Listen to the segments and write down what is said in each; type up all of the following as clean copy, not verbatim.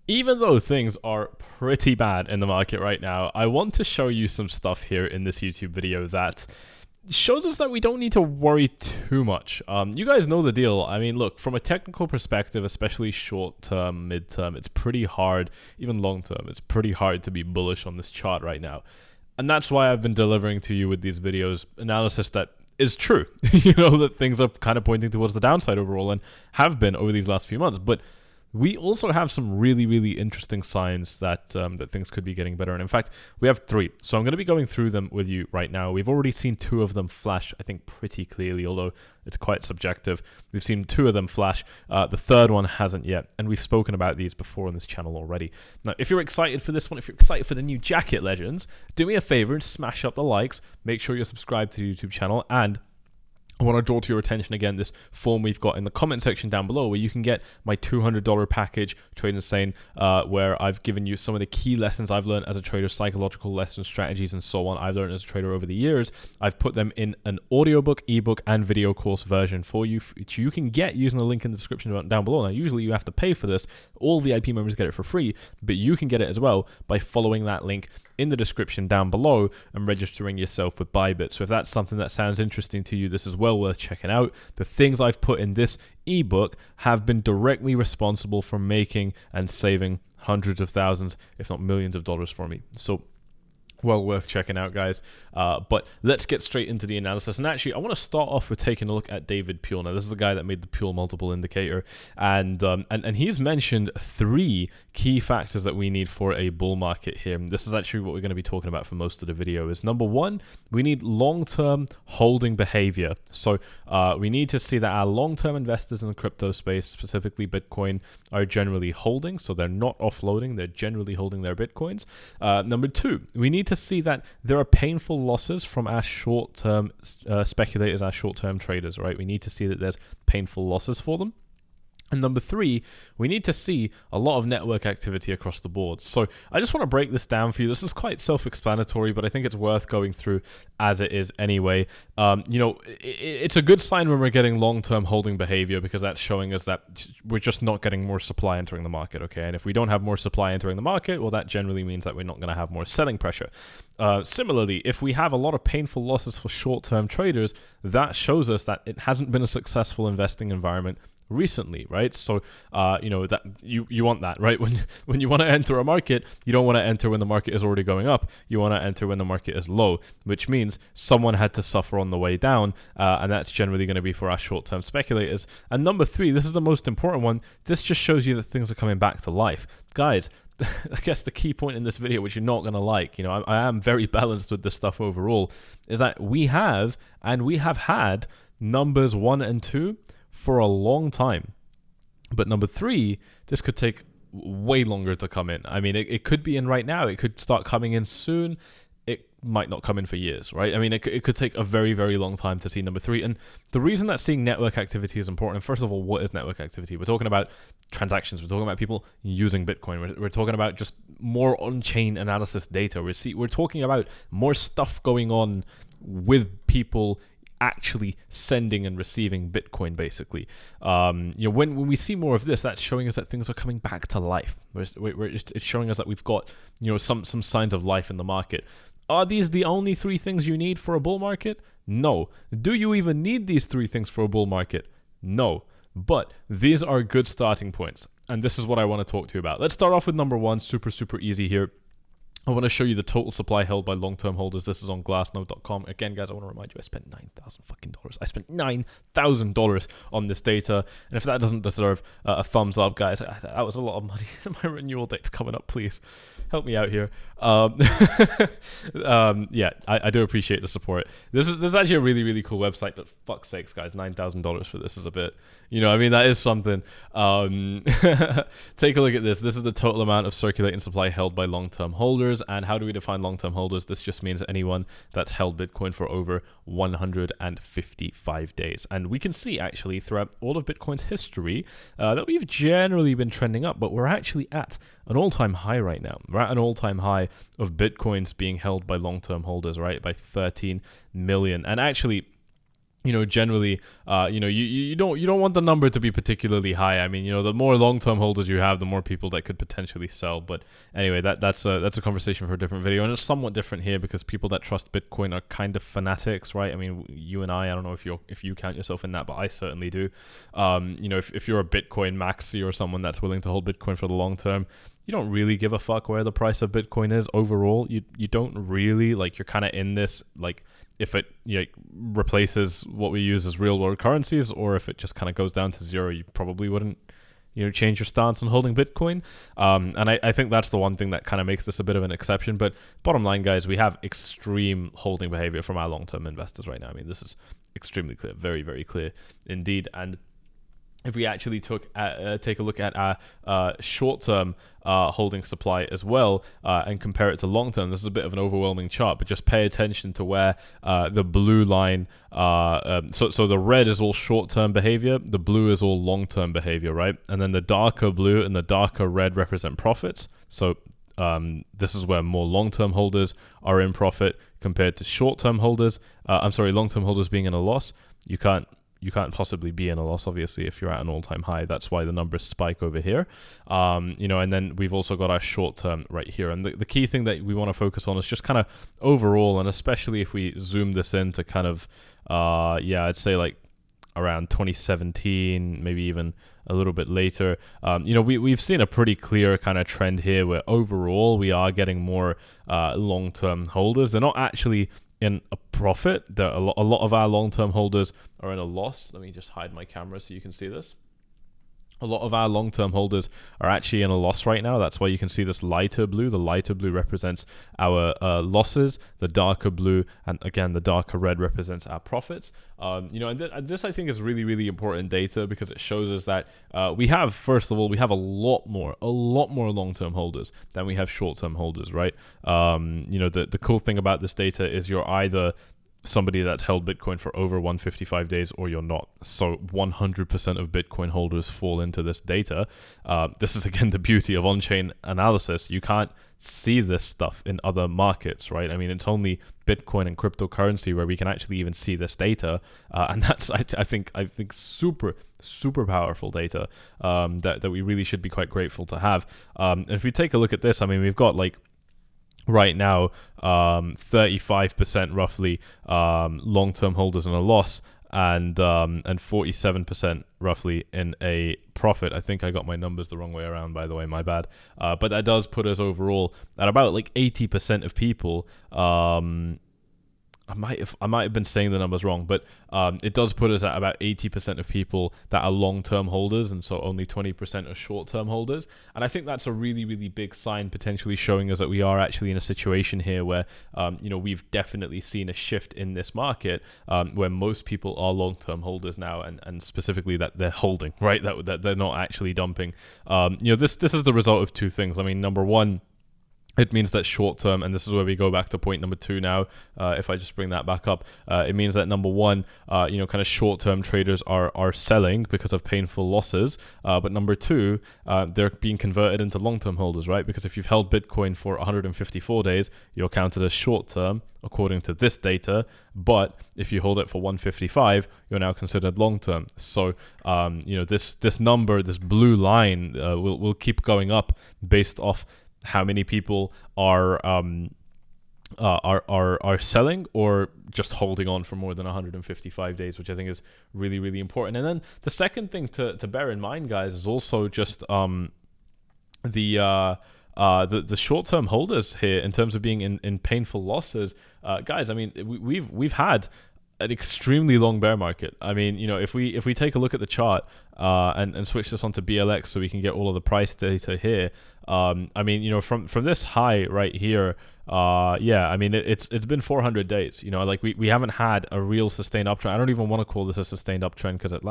Even though things are pretty bad in the market right now, I want to show you some stuff here in this YouTube video that shows us that we don't need to worry too much. You guys know the deal. I mean, look, from a technical perspective, especially short term, mid term, it's pretty hard, even long term, it's pretty hard to be bullish on this chart right now. And that's why I've been delivering to you with these videos analysis that is true. You know, that things are kind of pointing towards the downside overall and have been over these last few months. But we also have some really, really interesting signs that that things could be getting better. And in fact, we have 3. So I'm going to be going through them with you right now. We've already seen 2 of them flash, I think, pretty clearly, although it's quite subjective. We've seen 2 of them flash. The 3rd one hasn't yet. And we've spoken about these before on this channel already. Now, if you're excited for this one, if you're excited for the new jacket legends, do me a favor and smash up the likes. Make sure you're subscribed to the YouTube channel, and I want to draw to your attention again this form we've got in the comment section down below where you can get my $200 package, Trade Insane, where I've given you some of the key lessons I've learned as a trader, psychological lessons, strategies, and so on I've learned as a trader over the years. I've put them in an audiobook, ebook, and video course version for you, which you can get using the link in the description down below. Now, usually you have to pay for this. All VIP members get it for free, but you can get it as well by following that link in the description down below and registering yourself with Bybit. So if that's something that sounds interesting to you, this is well worth checking out. The things I've put in this ebook have been directly responsible for making and saving hundreds of thousands, if not millions of dollars for me. So well worth checking out, guys. But let's get straight into the analysis. And actually, I want to start off with taking a look at David Ppule. Now, this is the guy that made the Ppule multiple indicator, and he's mentioned 3 key factors that we need for a bull market here. And this is actually what we're going to be talking about for most of the video. Is number 1, we need long-term holding behavior. So we need to see that our long-term investors in the crypto space, specifically Bitcoin, are generally holding. So they're not offloading; they're generally holding their Bitcoins. Number 2, we need to see that there are painful losses from our short-term speculators, our short-term traders, right? We need to see that there's painful losses for them. And number 3, we need to see a lot of network activity across the board. So I just want to break this down for you. This is quite self-explanatory, but I think it's worth going through as it is anyway. You know, it's a good sign when we're getting long-term holding behavior, because that's showing us that we're just not getting more supply entering the market, okay? And if we don't have more supply entering the market, well, that generally means that we're not going to have more selling pressure. Similarly, if we have a lot of painful losses for short-term traders, that shows us that it hasn't been a successful investing environment recently, right? So you know, that you want that, right? When you want to enter a market, you don't want to enter when the market is already going up. You want to enter when the market is low, which means someone had to suffer on the way down, and that's generally going to be for our short-term speculators. And number 3, this is the most important one. This just shows you that things are coming back to life, guys. I guess the key point in this video, which you're not going to like, you know, I am very balanced with this stuff overall, is that we have had numbers 1 and 2 for a long time. But number 3, this could take way longer to come in. I mean, it could be in right now. It could start coming in soon. It might not come in for years, right? I mean, it could take a very, very long time to see number 3. And the reason that seeing network activity is important, first of all, what is network activity? We're talking about transactions. We're talking about people using Bitcoin. We're talking about just more on-chain analysis data. We're talking about more stuff going on with people actually sending and receiving Bitcoin, basically. You know, when we see more of this, that's showing us that things are coming back to life. It's showing us that we've got, you know, some signs of life in the market. Are these the only 3 things you need for a bull market? No. Do you even need these 3 things for a bull market? No. But these are good starting points, and this is what I want to talk to you about. Let's start off with number 1, super easy here. I want to show you the total supply held by long-term holders. This is on glassnode.com. Again, guys, I want to remind you, I spent $9,000 I spent $9,000 on this data. And if that doesn't deserve a thumbs up, guys, that was a lot of money. My renewal date's coming up, please. Help me out here. Yeah, I do appreciate the support. This is actually a really cool website, but fuck's sakes, guys, $9,000 for this is a bit, you know, I mean, that is something. Take a look at this. This is the total amount of circulating supply held by long-term holders. And how do we define long-term holders? This just means anyone that's held Bitcoin for over 155 days. And we can see actually throughout all of Bitcoin's history that we've generally been trending up, but we're actually at an all-time high right now. We're at an all-time high of Bitcoins being held by long-term holders, right? By 13 million. And actually, generally, you don't want the number to be particularly high. I mean, the more long-term holders you have, the more people that could potentially sell. But anyway, that's a conversation for a different video, and it's somewhat different here because people that trust Bitcoin are kind of fanatics, right? I mean, you and I don't know if you count yourself in that, but I certainly do. If you're a Bitcoin maxi or someone that's willing to hold Bitcoin for the long term, you don't really give a fuck where the price of Bitcoin is overall. You don't really, you're kind of in this, if it replaces what we use as real world currencies, or if it just kind of goes down to zero, you probably wouldn't change your stance on holding Bitcoin. And I think that's the one thing that kind of makes this a bit of an exception. But bottom line, guys, we have extreme holding behavior from our long-term investors right now. I mean, this is extremely clear, very, very clear indeed. And if we actually take a look at our short-term holding supply as well and compare it to long-term, this is a bit of an overwhelming chart, but just pay attention to where the blue line, so the red is all short-term behavior, the blue is all long-term behavior, right? And then the darker blue and the darker red represent profits. So this is where more long-term holders are in profit compared to short-term holders. Long-term holders being in a loss. You can't possibly be in a loss, obviously, if you're at an all-time high. That's why the numbers spike over here. And then we've also got our short-term right here. And the key thing that we want to focus on is just kind of overall, and especially if we zoom this in to kind of, I'd say around 2017, maybe even a little bit later. We've seen a pretty clear kind of trend here where overall we are getting more long-term holders. They're not actually in a profit. A lot of our long-term holders are in a loss. Let me just hide my camera so you can see this. A lot of our long-term holders are actually in a loss right now. That's why you can see this lighter blue. The lighter blue represents our losses. The darker blue, and again, the darker red represents our profits. This I think is really, really important data because it shows us that we have a lot more long-term holders than we have short-term holders, right? The cool thing about this data is you're either somebody that's held Bitcoin for over 155 days or you're not. So 100% of Bitcoin holders fall into this data. This is again the beauty of on-chain analysis. You can't see this stuff in other markets, right? I mean, it's only Bitcoin and cryptocurrency where we can actually even see this data, and that's I think super powerful data that we really should be quite grateful to have. And if we take a look at this, I mean, we've got right now 35% roughly long-term holders in a loss, and 47% roughly in a profit. I think I got my numbers the wrong way around, by the way, my bad. But that does put us overall at about 80% of people. I might have been saying the numbers wrong, but it does put us at about 80% of people that are long-term holders, and so only 20% are short-term holders. And I think that's a really, really big sign, potentially showing us that we are actually in a situation here where, we've definitely seen a shift in this market where most people are long-term holders now, and specifically that they're holding, right? That they're not actually dumping. This is the result of two things. I mean, number one, it means that short term, and this is where we go back to point number two now, if I just bring that back up, it means that number one, kind of short term traders are selling because of painful losses, but number two, they're being converted into long term holders, right? Because if you've held Bitcoin for 154 days, you're counted as short term according to this data, but if you hold it for 155, you're now considered long term. So this number, this blue line, will keep going up based off how many people are selling or just holding on for more than 155 days, which I think is really, really important. And then the second thing to bear in mind, guys, is also just the short-term holders here in terms of being in painful losses. Guys, I mean, we've had an extremely long bear market. I mean, if we take a look at the chart and switch this onto BLX so we can get all of the price data here. I mean, from this high right here, I mean, it's been 400 days. We haven't had a real sustained uptrend. I don't even want to call this a sustained uptrend because it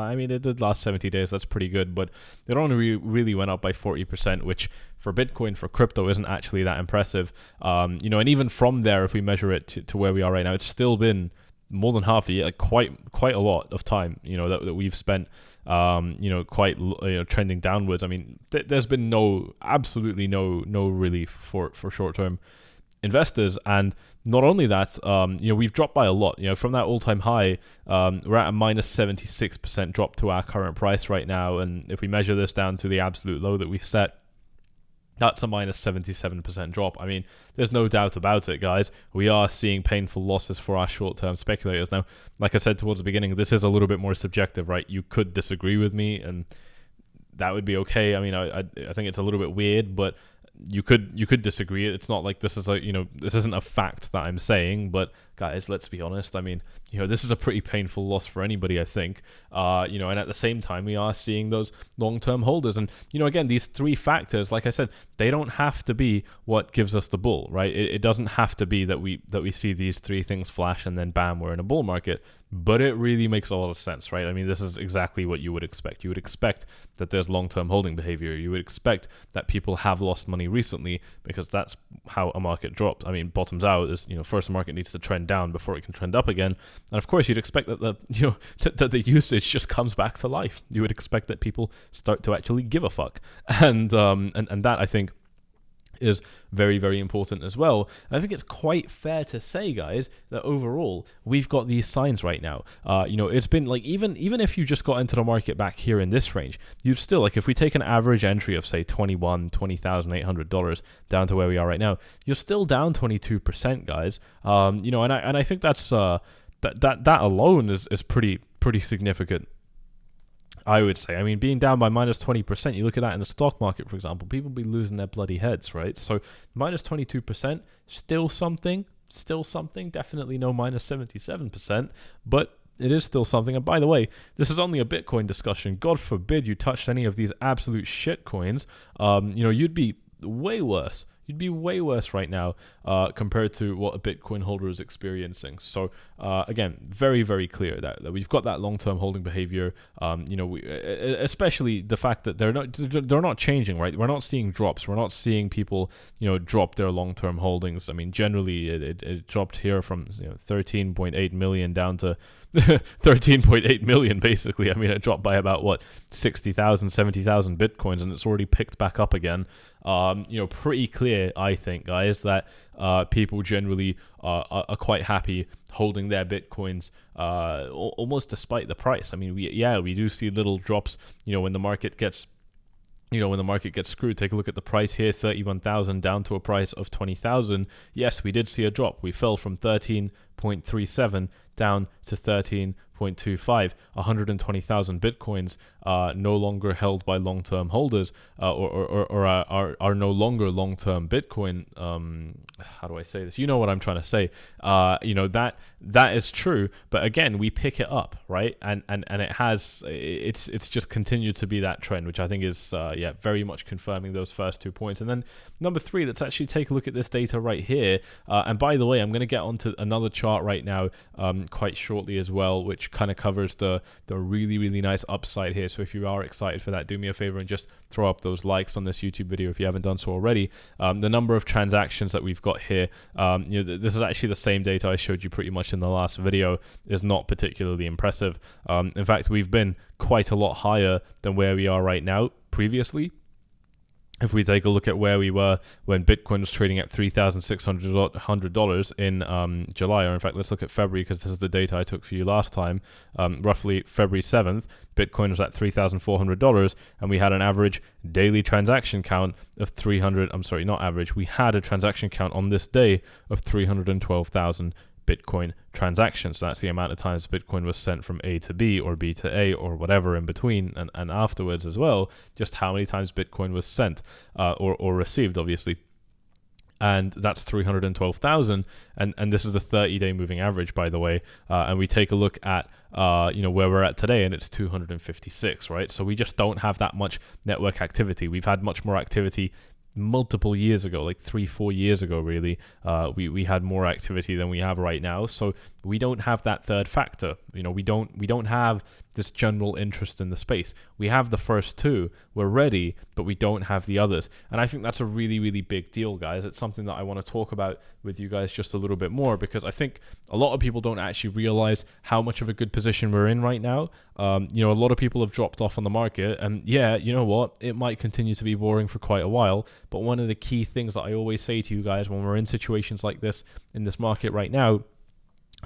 did last 70 days. That's pretty good, but it only really went up by 40%, which for Bitcoin, for crypto, isn't actually that impressive. And even from there, if we measure it to where we are right now, it's still been more than half a year, quite a lot of time, that we've spent, trending downwards. I mean, there's been absolutely no relief for short-term investors. And not only that, we've dropped by a lot. From that all-time high, we're at a minus 76% drop to our current price right now. And if we measure this down to the absolute low that we set, that's a minus 77% drop. I mean, there's no doubt about it, guys. We are seeing painful losses for our short-term speculators. Now, like I said towards the beginning, this is a little bit more subjective, right? You could disagree with me, and that would be okay. I mean, I think it's a little bit weird, but you could disagree. It's not like this is this isn't a fact that I'm saying, but guys, let's be honest. I mean, this is a pretty painful loss for anybody, I think. And at the same time, we are seeing those long-term holders. And, again, these three factors, like I said, they don't have to be what gives us the bull, right? It doesn't have to be that we see these three things flash and then bam, we're in a bull market. But it really makes a lot of sense, right? I mean, this is exactly what you would expect. You would expect that there's long-term holding behavior. You would expect that people have lost money recently, because that's how a market drops. I mean, bottoms out is, first the market needs to trend down before it can trend up again. And of course, you'd expect that that the usage just comes back to life. You would expect that people start to actually give a fuck. And that, I think, is very, very important as well. And I think it's quite fair to say, guys, that overall we've got these signs right now. It's been like, even if you just got into the market back here in this range, you'd still, like, if we take an average entry of say $20,800 down to where we are right now, you're still down 22%, guys. And I think that's that alone is pretty significant, I would say. I mean, being down by minus 20%, you look at that in the stock market, for example, people be losing their bloody heads, right? So minus 22%, still something, definitely no minus 77%, but it is still something. And by the way, this is only a Bitcoin discussion. God forbid you touched any of these absolute shit coins. You'd be way worse. You'd be way worse right now compared to what a Bitcoin holder is experiencing. So again, very, very clear that we've got that long-term holding behavior. Especially the fact that they're not changing, right? We're not seeing drops. We're not seeing people drop their long-term holdings. I mean, generally it dropped here from 13.8 million down to 13.8 million basically. I mean, it dropped by about 60,000, 70,000 Bitcoins, and it's already picked back up again. Pretty clear, I think, guys, that people generally are quite happy holding their Bitcoins almost despite the price. I mean, we do see little drops, when the market gets screwed. Take a look at the price here, 31,000 down to a price of 20,000. Yes, we did see a drop. We fell from 13.37 down to 13.25. 120,000 Bitcoins no longer held by long-term holders, or are no longer long-term Bitcoin. How do I say this? You know what I'm trying to say. That is true. But again, we pick it up, right? And it's just continued to be that trend, which I think is very much confirming those first 2 points. And then number 3, let's actually take a look at this data right here. And by the way, I'm going to get onto another chart right now quite shortly as well, which kind of covers the really, really nice upside here. So if you are excited for that, do me a favor and just throw up those likes on this YouTube video if you haven't done so already. The number of transactions that we've got here, this is actually the same data I showed you pretty much in the last video, is not particularly impressive. In fact, we've been quite a lot higher than where we are right now previously. If we take a look at where we were when Bitcoin was trading at $3,600 in July, or in fact, let's look at February, because this is the data I took for you last time. Roughly February 7th, Bitcoin was at $3,400, and we had an average daily transaction count of we had a transaction count on this day of 312,000 Bitcoin transactions. So that's the amount of times Bitcoin was sent from A to B or B to A or whatever in between, and afterwards as well, just how many times Bitcoin was sent or received, obviously. And that's 312,000, and this is the 30-day moving average, by the way. And we take a look at where we're at today, and it's 256, right? So we just don't have that much network activity. We've had much more activity multiple years ago, like 3-4 years ago, really. We had more activity than we have right now, so we don't have that third factor. We don't have this general interest in the space. We have the first two, we're ready, but we don't have the others. And I think that's a really, really big deal, guys. It's something that I want to talk about with you guys just a little bit more, because I think a lot of people don't actually realize how much of a good position we're in right now. A lot of people have dropped off on the market, and you know what? It might continue to be boring for quite a while, But one of the key things that I always say to you guys when we're in situations like this in this market right now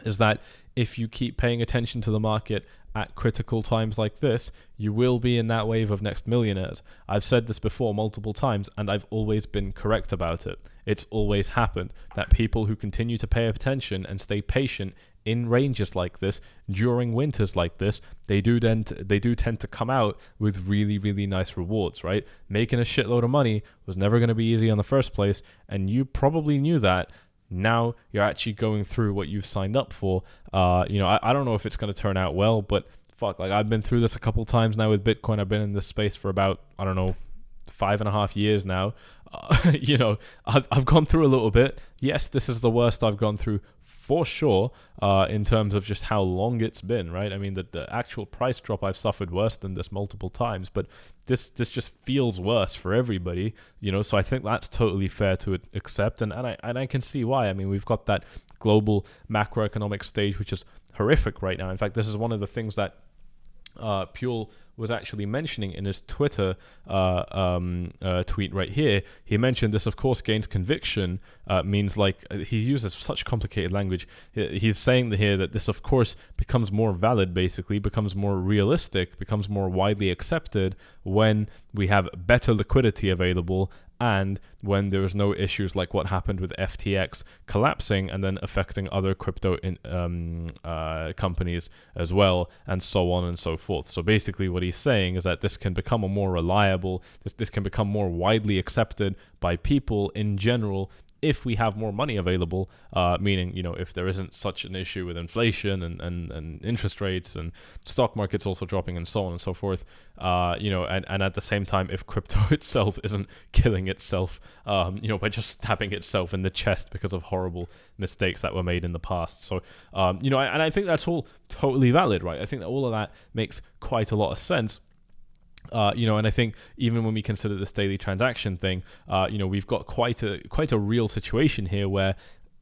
is that if you keep paying attention to the market at critical times like this, you will be in that wave of next millionaires. I've said this before multiple times, and I've always been correct about it. It's always happened that people who continue to pay attention and stay patient in ranges like this during winters like this, they do tend to come out with really, really nice rewards, right? Making a shitload of money was never going to be easy in the first place, and you probably knew that. Now you're actually going through what you've signed up for. I don't know if it's going to turn out well, but fuck, like I've been through this a couple times now with Bitcoin. I've been in this space for about, 5.5 years now. I've gone through a little bit. Yes, this is the worst I've gone through for sure, in terms of just how long it's been, right? I mean, the actual price drop, I've suffered worse than this multiple times, but this just feels worse for everybody, so I think that's totally fair to accept, and I can see why. I mean, we've got that global macroeconomic stage, which is horrific right now. In fact, this is one of the things that 𝗀𝐿 was actually mentioning in his Twitter tweet right here. He mentioned this, of course, gains conviction, means like, he uses such complicated language. He's saying here that this, of course, becomes more valid, basically, becomes more realistic, becomes more widely accepted when we have better liquidity available and when there was no issues like what happened with FTX collapsing and then affecting other crypto companies as well, and so on and so forth. So basically what he's saying is that this can become a more reliable, this can become more widely accepted by people in general if we have more money available, meaning, if there isn't such an issue with inflation and interest rates and stock markets also dropping and so on and so forth, and at the same time, if crypto itself isn't killing itself, by just stabbing itself in the chest because of horrible mistakes that were made in the past. So, and I think that's all totally valid, right? I think that all of that makes quite a lot of sense. And I think even when we consider this daily transaction thing, we've got quite a real situation here where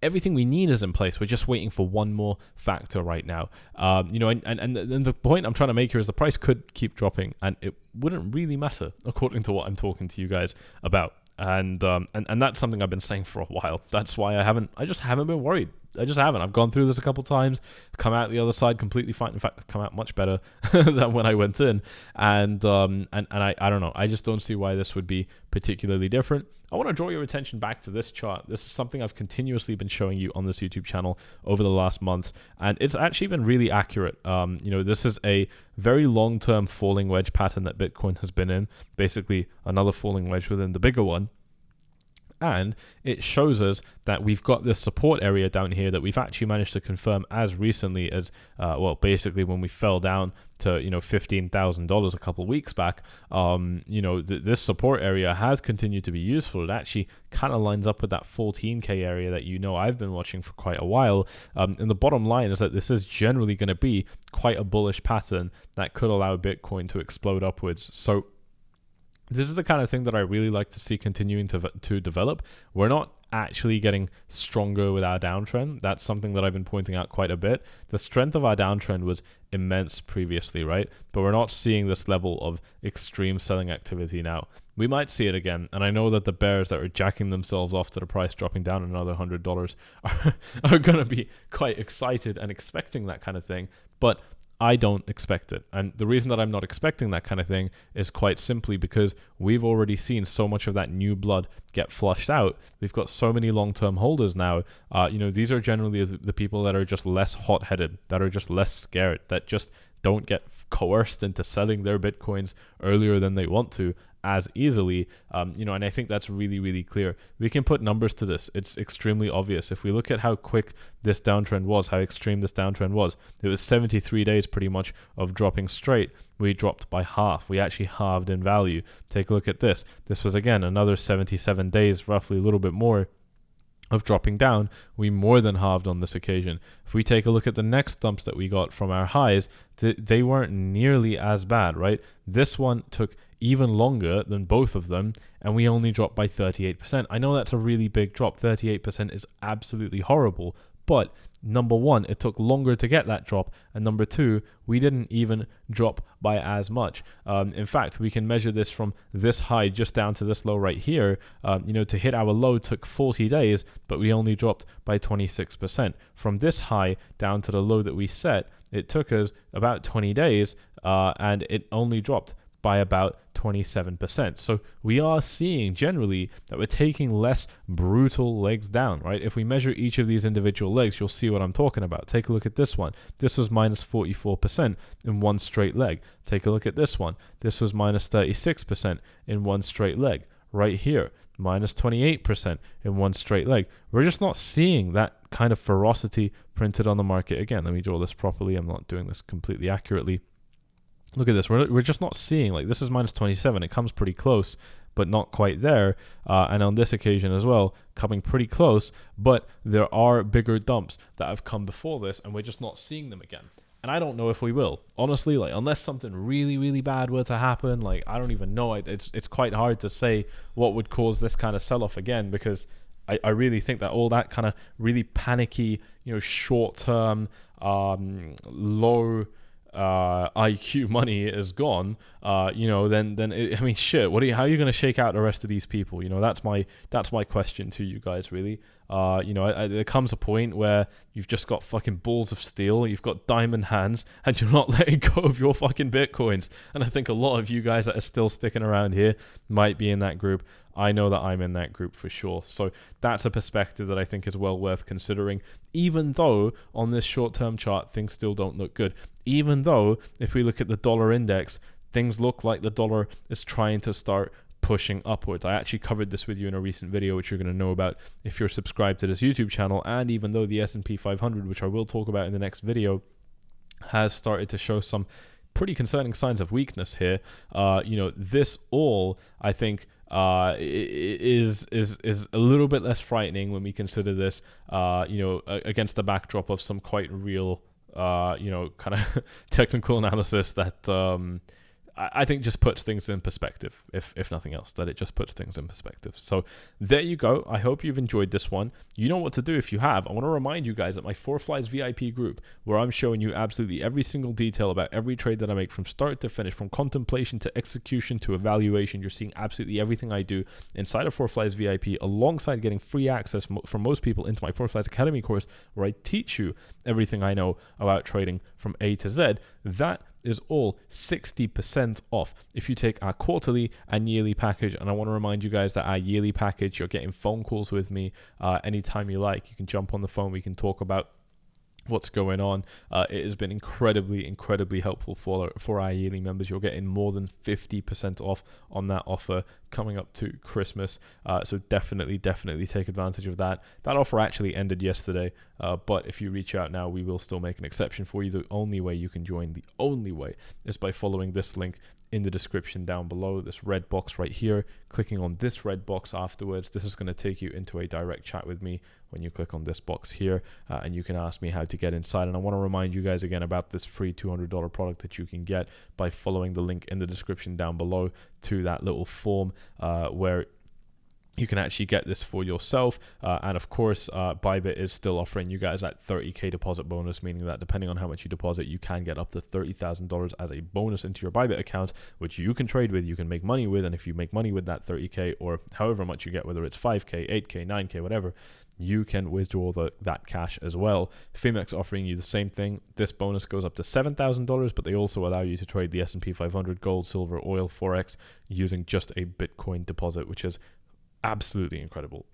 everything we need is in place. We're just waiting for one more factor right now. And the point I'm trying to make here is the price could keep dropping, and it wouldn't really matter according to what I'm talking to you guys about. And that's something I've been saying for a while. That's why I just haven't been worried. I just haven't. I've gone through this a couple times, come out the other side completely fine. In fact, I've come out much better than when I went in. And I don't know. I just don't see why this would be particularly different. I want to draw your attention back to this chart. This is something I've continuously been showing you on this YouTube channel over the last months, and it's actually been really accurate. This is a very long-term falling wedge pattern that Bitcoin has been in, basically another falling wedge within the bigger one. And it shows us that we've got this support area down here that we've actually managed to confirm as recently as, basically when we fell down to, $15,000 a couple of weeks back. This support area has continued to be useful. It actually kind of lines up with that 14K area that I've been watching for quite a while. And the bottom line is that this is generally going to be quite a bullish pattern that could allow Bitcoin to explode upwards. So this is the kind of thing that I really like to see continuing to develop. We're not actually getting stronger with our downtrend. That's something that I've been pointing out quite a bit. The strength of our downtrend was immense previously, right? But we're not seeing this level of extreme selling activity now. We might see it again, and I know that the bears that are jacking themselves off to the price dropping down another $100 are going to be quite excited and expecting that kind of thing, but I don't expect it. And the reason that I'm not expecting that kind of thing is quite simply because we've already seen so much of that new blood get flushed out. We've got so many long-term holders now. These are generally the people that are just less hot-headed, that are just less scared, that just don't get coerced into selling their Bitcoins earlier than they want to as easily, and I think that's really, really clear. We can put numbers to this. It's extremely obvious. If we look at how quick this downtrend was, how extreme this downtrend was, it was 73 days pretty much of dropping straight. We dropped by half. We actually halved in value. Take a look at this. This was, again, another 77 days, roughly a little bit more, of dropping down. We more than halved on this occasion. If we take a look at the next dumps that we got from our highs, they weren't nearly as bad, right? This one took even longer than both of them, and we only dropped by 38%. I know that's a really big drop. 38% is absolutely horrible, But number one, it took longer to get that drop, and number two, we didn't even drop by as much. In fact, we can measure this from this high just down to this low right here. To hit our low took 40 days, but we only dropped by 26%. From this high down to the low that we set, it took us about 20 days, and it only dropped by about 27%. So we are seeing generally that we're taking less brutal legs down, right? If we measure each of these individual legs, you'll see what I'm talking about. Take a look at this one. This was minus 44% in one straight leg. Take a look at this one. This was minus 36% in one straight leg. Right here, minus 28% in one straight leg. We're just not seeing that kind of ferocity printed on the market. Again, let me draw this properly. I'm not doing this completely accurately. Look at this. We're just not seeing, like, this is minus 27. It comes pretty close, but not quite there. And on this occasion as well, coming pretty close, but there are bigger dumps that have come before this, and we're just not seeing them again. And I don't know if we will. Honestly, like, unless something really, really bad were to happen, like, I don't even know. It's quite hard to say what would cause this kind of sell-off again, because I really think that all that kind of really panicky, short-term, low IQ money is gone, then shit, how are you going to shake out the rest of these people? That's my question to you guys, really. There comes a point where you've just got fucking balls of steel, you've got diamond hands, and you're not letting go of your fucking bitcoins. And I think a lot of you guys that are still sticking around here might be in that group. I know that I'm in that group for sure. So that's a perspective that I think is well worth considering, even though on this short-term chart, things still don't look good. Even though if we look at the dollar index, things look like the dollar is trying to start pushing upwards. I actually covered this with you in a recent video, which you're going to know about if you're subscribed to this YouTube channel. And even though the S&P 500, which I will talk about in the next video, has started to show some pretty concerning signs of weakness here, this all, I think, is a little bit less frightening when we consider this, against the backdrop of some quite real, kind of technical analysis that I think just puts things in perspective, if nothing else, that it just puts things in perspective. So there you go. I hope you've enjoyed this one. You know what to do if you have. I want to remind you guys that my 4Flies VIP group, where I'm showing you absolutely every single detail about every trade that I make from start to finish, from contemplation to execution to evaluation. You're seeing absolutely everything I do inside of 4Flies VIP, alongside getting free access for most people into my 4Flies Academy course, where I teach you everything I know about trading from A to Z. That is all 60% off if you take our quarterly and yearly package. And I want to remind you guys that our yearly package, you're getting phone calls with me anytime you like. You can jump on the phone. We can talk about what's going on. It has been incredibly helpful for our yearly members. You're getting more than 50% off on that offer coming up to Christmas. So definitely take advantage of that. That offer actually ended yesterday, but if you reach out now, we will still make an exception for you. The only way you can join, is by following this link in the description down below, this red box right here, clicking on this red box afterwards. This is going to take you into a direct chat with me when you click on this box here, and you can ask me how to get inside. And I want to remind you guys again about this free $200 product that you can get by following the link in the description down below to that little form where you can actually get this for yourself. And of course, Bybit is still offering you guys that 30K deposit bonus, meaning that depending on how much you deposit, you can get up to $30,000 as a bonus into your Bybit account, which you can trade with, you can make money with. And if you make money with that 30K or however much you get, whether it's 5K, 8K, 9K, whatever, you can withdraw that cash as well. Phemex offering you the same thing. This bonus goes up to $7,000, but they also allow you to trade the S&P 500, gold, silver, oil, Forex using just a Bitcoin deposit, which is absolutely incredible.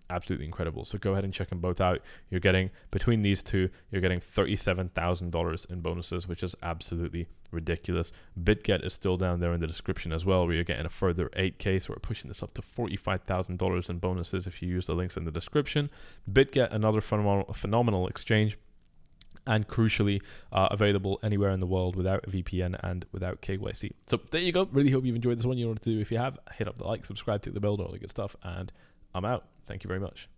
So go ahead and check them both out. You're getting, between these two, you're getting $37,000 in bonuses, which is absolutely ridiculous. BitGet is still down there in the description as well, where you're getting a further 8K, so we're pushing this up to $45,000 in bonuses if you use the links in the description. BitGet, another phenomenal exchange, and crucially available anywhere in the world without a VPN and without KYC. So there you go. Really hope you've enjoyed this one. You know what to do. If you have, hit up the like, subscribe, tick the bell, all the good stuff, and I'm out. Thank you very much.